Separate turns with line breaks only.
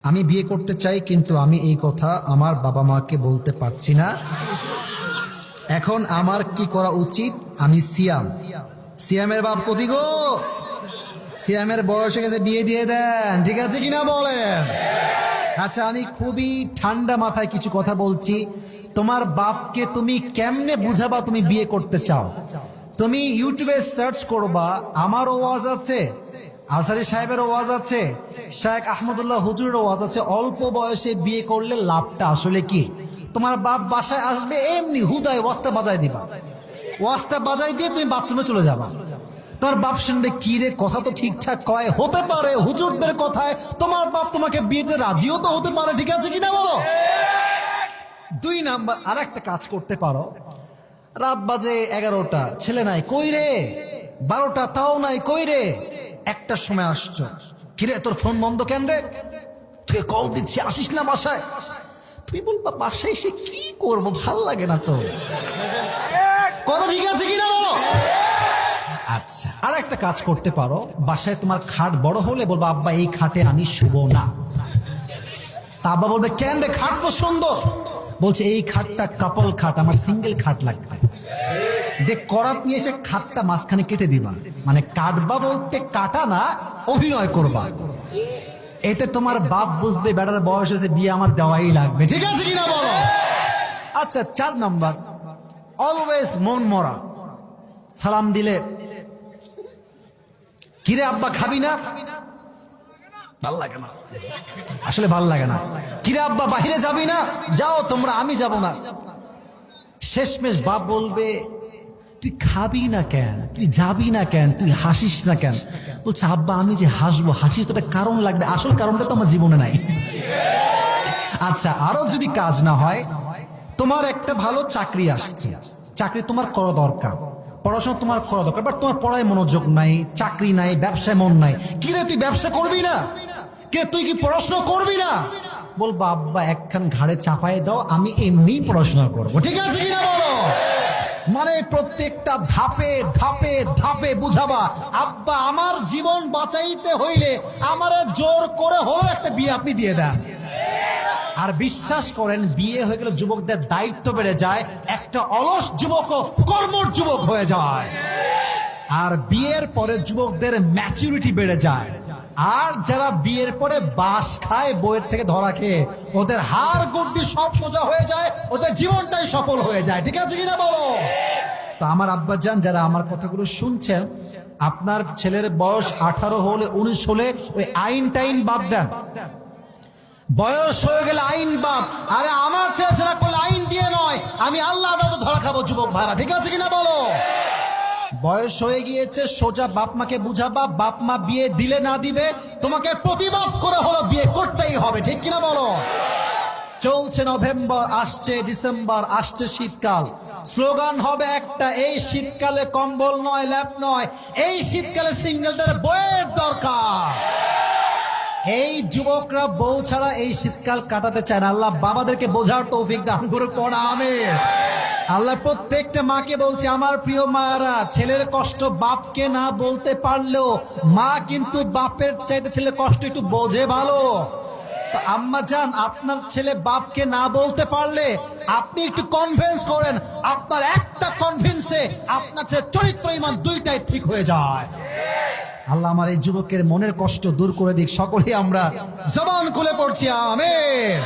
আমি বিয়ে করতে চাই, কিন্তু আমি এই কথা আমার বাবা মাকে বলতে পারছি না। এখন আমার কি করা উচিত? আমি সিয়ামের বাপ কোথি গো? সিয়ামের বয়স হয়ে গেছে, বিয়ে দিয়ে দেন, ঠিক আছে কিনা বলেন? আচ্ছা, আমি খুবই ঠান্ডা মাথায় কিছু কথা বলছি। তোমার বাপকে তুমি কেমনে বুঝাবা তুমি বিয়ে করতে চাও? তুমি ইউটিউবে সার্চ করবা, আমার ওয়াজ আছে, আজহারী সাহেবের ওয়াজ আছে, শেখ আহমদুল্লাহ হুজুরের ওয়াজ আছে, অল্প বয়সে বিয়ে করলে লাভটা আসলে কি। তোমার বাপ বাসায় আসবে, এমনি হুদায় ওয়াজটা বাজায় দিবা, ওয়াজটা বাজাই দিয়ে তুমি বাথরুমে চলে যাবা। তোমার বাপ শুনবে, কি রে, কথা তো ঠিকঠাক কয়, হতে পারে হুজুরদের কথায় তোমার বাপ তোমাকে বিয়েতে রাজিও তো হতে পারে, ঠিক আছে কিনা বলো? 2 নাম্বার, আর একটা কাজ করতে পারো। রাত বাজে 11টা, ছেলে নাই, কই রে? 12টা, তাও নাই, কই রে? 1টার সময় আসছো, কিরে তোর ফোন বন্ধ কেন রে? তুই কল দিচ্ছি, আসিস না বাসায়। তুমি বলবা, বাসায় এসে কি করবো, ভাল লাগে না তো। কথা ঠিক আছে কিনা বলো? আচ্ছা, আর একটা কাজ করতে পারো। বাসায় তোমার খাট বড় হলে বলবা, আব্বা এই খাটে আমি শুবো না। তা আব্বা বলবে, কেন রে, খাট তো সুন্দর। বলছে, এই খাটটা কাপল খাট, আমার সিঙ্গেল খাট লাগবে। দেখ, করাত নিয়ে এসে খাটটা মাঝখানে কেটে দিবা, মানে কাটবা বলতে কাটা না, অভিনয় করবা। এতে তোমার বাপ বুঝবে বেটার বয়স হয়েছে, বিয়ে আমার দেওয়াই লাগবে, ঠিক আছে কিনা বলো? আচ্ছা, 4 নাম্বার, অলওয়েজ মন মরা। সালাম দিলে, কিরে আব্বা খাবি না? ভাল লাগে না, আসলে ভাল লাগে না। কিরে আব্বা বাহিরে যাবি না? যাও তোমরা, আমি যাব না। শেষমেশ বাপ বলবে, তুই খাবি না কেন, তুই যাবি না কেন, তুই হাসিস না কেন? বলছে, আব্বা আমি যে হাসবো, হাসির তো একটা কারণ লাগবে, আসল কারণটা তো আমার জীবনে নাই। আচ্ছা, আরো যদি কাজ না হয়, তোমার একটা ভালো চাকরি আসছে, চাকরি তোমার করা দরকার, পড়াশোনা তোমার করা দরকার, বাট তোমার পড়ায় মনোযোগ নাই, চাকরি নাই, ব্যবসায় মন নাই। কি রে, তুই ব্যবসা করবি না? কে, তুই কি পড়াশোনা করবি না? বলবো, আব্বা একখান ঘাড়ে চাপায় দাও, আমি এমনি পড়াশোনা করবো, ঠিক আছে কিনা বলো? মানে প্রত্যেকটা ধাপে ধাপে ধাপে বুঝাবা, আব্বা আমার জীবন বাঁচাইতে হইলে আমার জোর করে হলো একটা বিয়ে আপনি দিয়ে দেন। আর বিশ্বাস করেন, বিয়ে হয়ে গেলে যুবকদের দায়িত্ব বেড়ে যায়, একটা অলস যুবকও কর্মঠ যুবক হয়ে যায়। আর বিয়ের পরে যুবকদের ম্যাচুরিটি বেড়ে যায়। আর যারা বিয়ের পরে বাস খায়, বইয়ের থেকে ধরা খেয়ে, ওদের হাড় গুড্ডি সব সোজা হয়ে যায়, ওদের জীবনটাই সফল হয়ে যায়, ঠিক আছে কিনা বলো? তো আমার আব্বাজান, যারা আমার কথাগুলো শুনছেন, আপনার ছেলের বয়স 18 হলে, 19 হলে ওই আইন টাইন বাদ দেন। বয়স হয়ে গেলে আইন বাদ। আরে আমার ছেলেরা করলে আইন দিয়ে নয়, আমি আল্লাহ আদালতে ধরা খাবো যুবক ভাইরা, ঠিক আছে কিনা বলো? বয়স হয়ে গিয়েছে, সোজা বাপ মাকে বুঝাবা, বাপ মা বিয়ে দিলে না দিবে, তোমাকে প্রতিবাদ করে হলো বিয়ে করতেই হবে, ঠিক কিনা বলো? চলছে নভেম্বর, আসছে ডিসেম্বর, আসছে শীতকাল, স্লোগান হবে একটা, এই শীতকালে কম্বল নয়, ল্যাপ নয়, এই শীতকালে সিঙ্গেলদের বইয়ের দরকার। এই যুবকরা বউ ছাড়া এই শীতকাল কাটাতে চায় না। আল্লাহ বাবাদেরকে বোঝার তৌফিক দান করুক, পড়া আমিন। আল্লাহ প্রত্যেকটা মাকে বলছে, আমার প্রিয় মায়েরা, ছেলের কষ্ট বাপকে না বলতে পারলেও মা কিন্তু বাপের চাইতে ছেলের কষ্ট একটু বোঝে ভালো। তো আম্মা জান, আপনার ছেলে বাপকে না বলতে পারলে আপনি একটু কনভিন্স করেন, আপনার একটা কনভিন্সে আপনার ছেলের চরিত্র ইমান দুইটাই ঠিক হয়ে যায়। আল্লাহ আমার এই যুবকের মনের কষ্ট দূর করে দিক। সকলেই আমরা জবান খুলে পড়ছি আমিন।